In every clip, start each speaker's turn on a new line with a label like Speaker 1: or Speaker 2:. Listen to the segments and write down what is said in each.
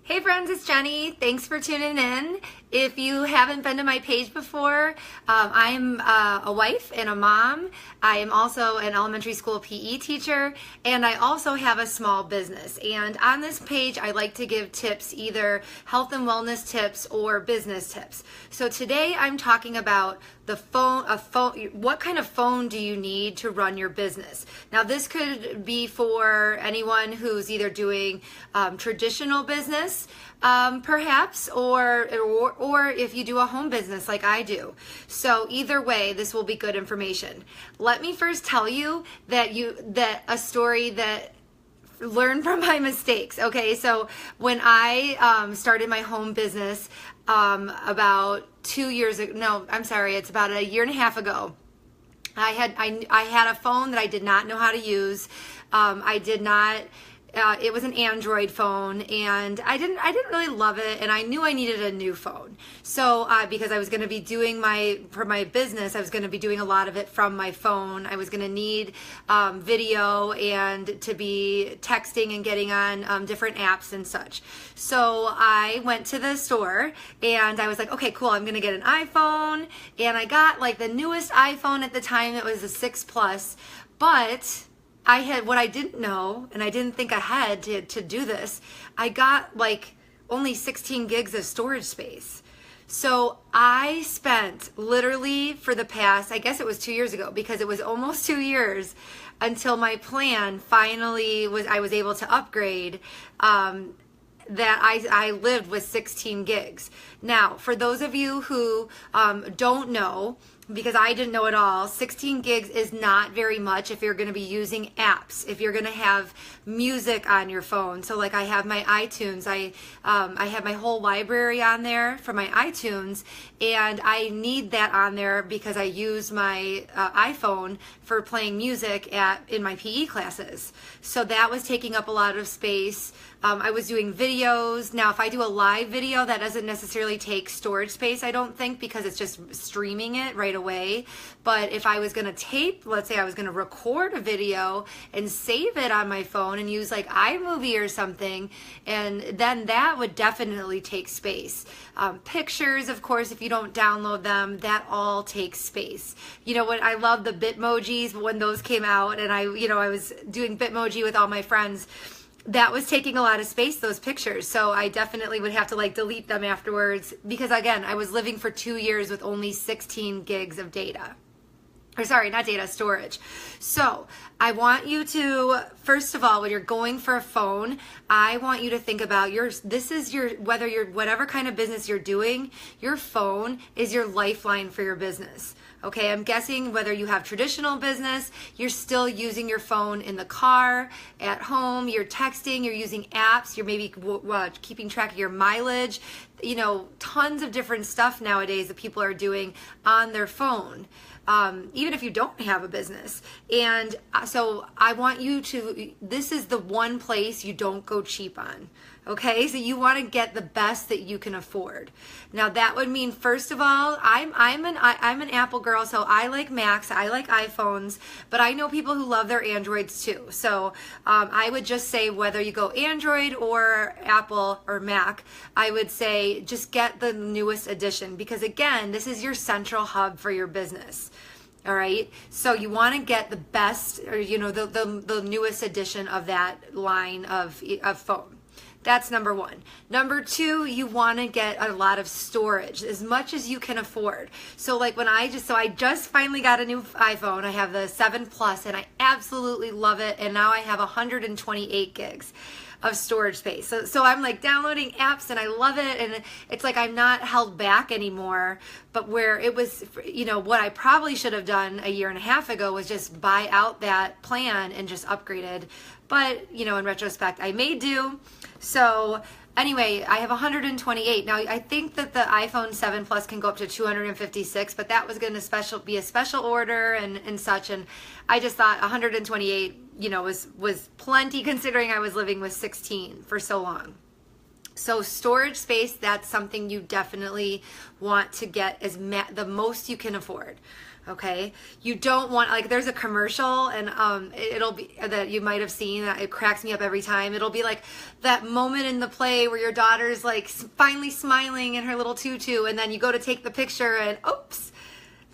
Speaker 1: Hey friends, it's Jenny. Thanks for tuning in. If you haven't been to my page before, I'm a wife and a mom. I am also an elementary school PE teacher, and I also have a small business. And on this page, I like to give tips, either health and wellness tips or business tips. So today I'm talking about the phone, what kind of phone do you need to run your business? Now this could be for anyone who's either doing traditional business, perhaps, or if you do a home business like I do. So either way, this will be good information. Let me first tell you that a story that learn from my mistakes. Okay, so when I started my home business about 2 years ago, no, I'm sorry, it's about a year and a half ago. I had a phone that I did not know how to use. It was an Android phone, and I didn't really love it, and I knew I needed a new phone. So because I was going to be doing for my business, I was going to be doing a lot of it from my phone. I was going to need video and to be texting and getting on different apps and such. So I went to the store and I was like, okay, cool, I'm going to get an iPhone, and I got like the newest iPhone at the time. It was a 6 Plus, but what I didn't know, and I didn't think ahead to do this, I got like only 16 gigs of storage space. So I spent literally for the past, I guess it was 2 years ago, because it was almost 2 years until my plan finally I was able to upgrade, that I lived with 16 gigs. Now, for those of you who don't know, because I didn't know at all, 16 gigs is not very much if you're going to be using apps, if you're going to have music on your phone. So like I have my iTunes, I have my whole library on there for my iTunes, and I need that on there because I use my iPhone for playing music in my PE classes. So that was taking up a lot of space. I was doing videos. Now, if I do a live video, that doesn't necessarily take storage space, I don't think, because it's just streaming it right away. But if I was going to tape, let's say I was going to record a video and save it on my phone and use like iMovie or something, and then that would definitely take space. Pictures, of course, if you don't download them, that all takes space. You know what? I love the Bitmojis when those came out, and I was doing Bitmoji with all my friends. That was taking a lot of space, those pictures. So I definitely would have to like delete them afterwards, because again, I was living for 2 years with only 16 gigs of data. Or sorry, not data, storage. So I want you to, first of all, when you're going for a phone, I want you to think about whatever kind of business you're doing, your phone is your lifeline for your business. Okay, I'm guessing whether you have traditional business, you're still using your phone in the car, at home, you're texting, you're using apps, you're maybe keeping track of your mileage, tons of different stuff nowadays that people are doing on their phone. Even if you don't have a business. And so I want you this is the one place you don't go cheap on. Okay, so you want to get the best that you can afford. Now that would mean, first of all, I'm an Apple girl, so I like Macs, I like iPhones, but I know people who love their Androids too. So I would just say, whether you go Android or Apple or Mac, I would say just get the newest edition, because again, this is your central hub for your business. All right, so you want to get the best, or the newest edition of that line of phone. That's number one. Number two, you want to get a lot of storage, as much as you can afford. So like I just finally got a new iPhone. I have the 7 Plus, and I absolutely love it. And now I have 128 gigs of storage space. So I'm like downloading apps, and I love it, and it's like I'm not held back anymore. But where it was, what I probably should have done a year and a half ago was just buy out that plan and just upgraded. But in retrospect, I may do. So anyway, I have 128. Now I think that the iPhone 7 Plus can go up to 256, but that was going to be a special order and such. And I just thought 128, was plenty, considering I was living with 16 for so long. So storage space, that's something you definitely want to get the most you can afford. Okay, you don't want, like, there's a commercial, and it'll be that you might have seen that, it cracks me up every time. It'll be like that moment in the play where your daughter's like finally smiling in her little tutu, and then you go to take the picture and oops,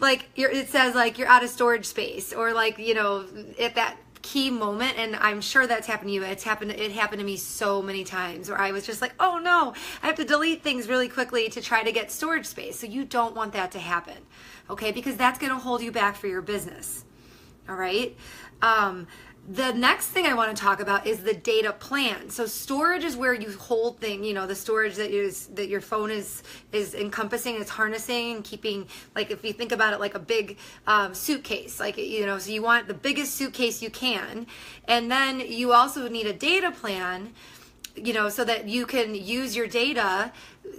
Speaker 1: like it says like you're out of storage space, or like, you know, at that key moment. And I'm sure that's happened to you. It happened to me so many times where I was just like, oh no, I have to delete things really quickly to try to get storage space. So you don't want that to happen, okay? Because that's going to hold you back for your business. All right. The next thing I want to talk about is the data plan. So storage is where you hold things, you know, the storage that your phone is encompassing, it's harnessing and keeping, like if you think about it like a big suitcase, like, you know, so you want the biggest suitcase you can. And then you also need a data plan, you know, so that you can use your data,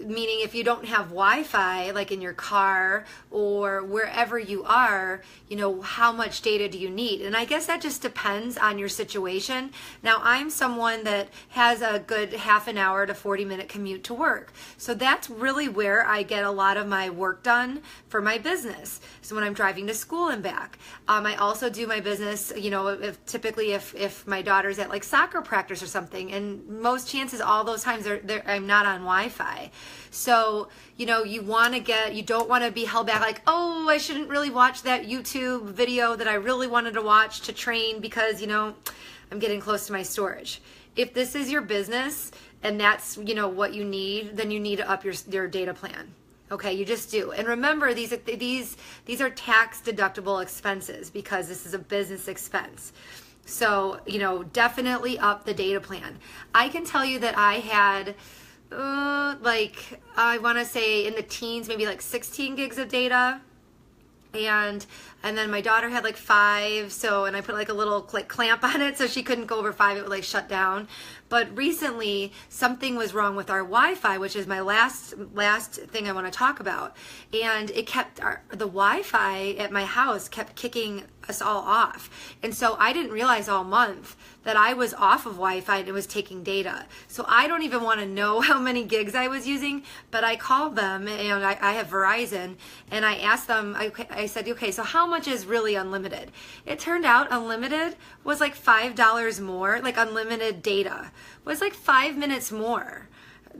Speaker 1: meaning if you don't have Wi-Fi, like in your car or wherever you are, you know, how much data do you need? And I guess that just depends on your situation. Now, I'm someone that has a good half an hour to 40-minute commute to work. So that's really where I get a lot of my work done for my business. So when I'm driving to school and back, I also do my business, you know, typically if my daughter's at like soccer practice or something, and most chances all those times I'm not on Wi-Fi. So, you know, you don't want to be held back like, oh, I shouldn't really watch that YouTube video that I really wanted to watch to train because, you know, I'm getting close to my storage. If this is your business and that's, you know, what you need, then you need to up your data plan. Okay, you just do. And remember, these are tax deductible expenses because this is a business expense. So, you know, definitely up the data plan. I can tell you that I had like, I want to say in the teens, maybe like 16 gigs of data. And then my daughter had like 5, so, and I put like a little like clamp on it so she couldn't go over 5, it would like shut down. But recently something was wrong with our Wi-Fi, which is my last thing I want to talk about. And it kept, the Wi-Fi at my house kept kicking us all off. And so I didn't realize all month that I was off of Wi-Fi and it was taking data. So I don't even want to know how many gigs I was using, but I called them, and I have Verizon, and I asked them, I said, okay, so how much is really unlimited? It turned out unlimited was like $5 more, like unlimited data was like 5 minutes more.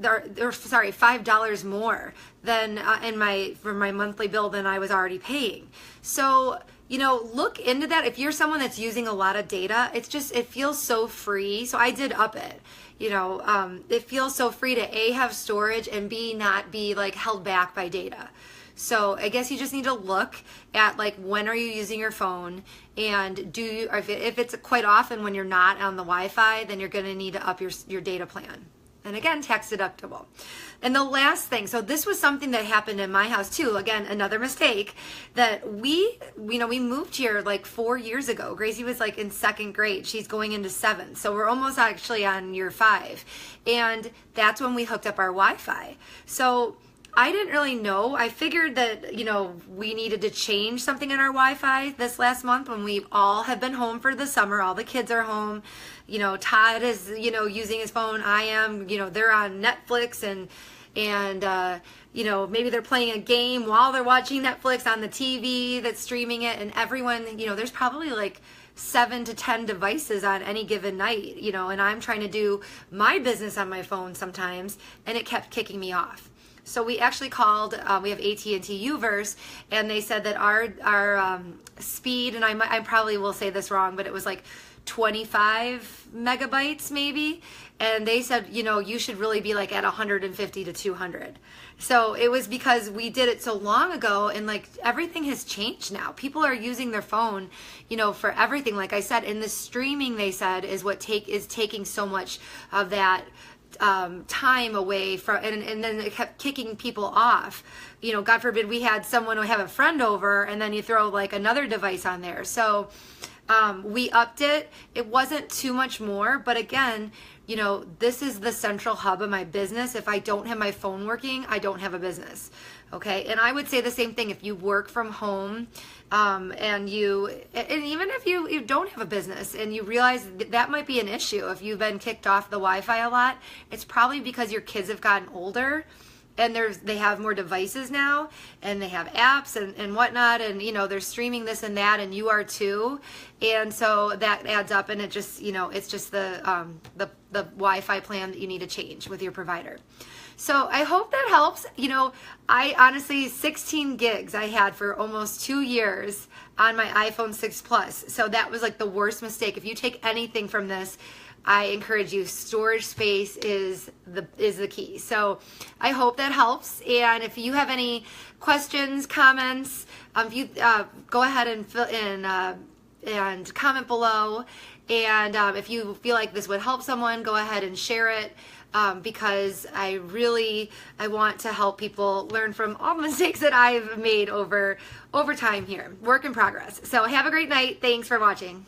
Speaker 1: Sorry, $5 more than for my monthly bill than I was already paying. So, you know, look into that. If you're someone that's using a lot of data, it feels so free. So I did up it. You know, it feels so free to A, have storage, and B, not be like held back by data. So I guess you just need to look at like, when are you using your phone, and if it's quite often when you're not on the Wi-Fi, then you're going to need to up your data plan. And again, tax deductible. And the last thing, so this was something that happened in my house too. Again, another mistake that we moved here like 4 years ago. Gracie was like in 2nd grade. She's going into 7th. So we're almost actually on year 5. And that's when we hooked up our Wi-Fi. So I didn't really know. I figured that, you know, we needed to change something in our Wi-Fi this last month when we all have been home for the summer. All the kids are home. You know, Todd is, you know, using his phone. I am, you know, they're on Netflix and you know, maybe they're playing a game while they're watching Netflix on the TV that's streaming it, and everyone, you know, there's probably like 7 to 10 devices on any given night, you know, and I'm trying to do my business on my phone sometimes, and it kept kicking me off. So we actually called, we have AT&T Uverse, and they said that our speed, and I probably will say this wrong, but it was like 25 megabytes maybe, and they said, you know, you should really be like at 150 to 200. So it was because we did it so long ago, and like everything has changed now. People are using their phone, you know, for everything. Like I said, in the streaming, they said is what is taking so much of that time away from, and then it kept kicking people off. You know, God forbid we had someone who have a friend over, and then you throw like another device on there. So we upped it. It wasn't too much more, but again, you know, this is the central hub of my business. If I don't have my phone working, I don't have a business. Okay, and I would say the same thing if you work from home, and even if you don't have a business and you realize that might be an issue. If you've been kicked off the Wi-Fi a lot, it's probably because your kids have gotten older and they have more devices now, and they have apps and whatnot, and they're streaming this and that, and you are too, and so that adds up, and it just it's just the Wi-Fi plan that you need to change with your provider. So I hope that helps. I honestly 16 gigs I had for almost 2 years on my iPhone 6 Plus, so that was like the worst mistake. If you take anything from this, I encourage you, storage space is the key. So I hope that helps. And if you have any questions, comments, if you go ahead and fill in and comment below. And if you feel like this would help someone, go ahead and share it. Because I want to help people learn from all the mistakes that I've made over time here. Work in progress. So have a great night. Thanks for watching.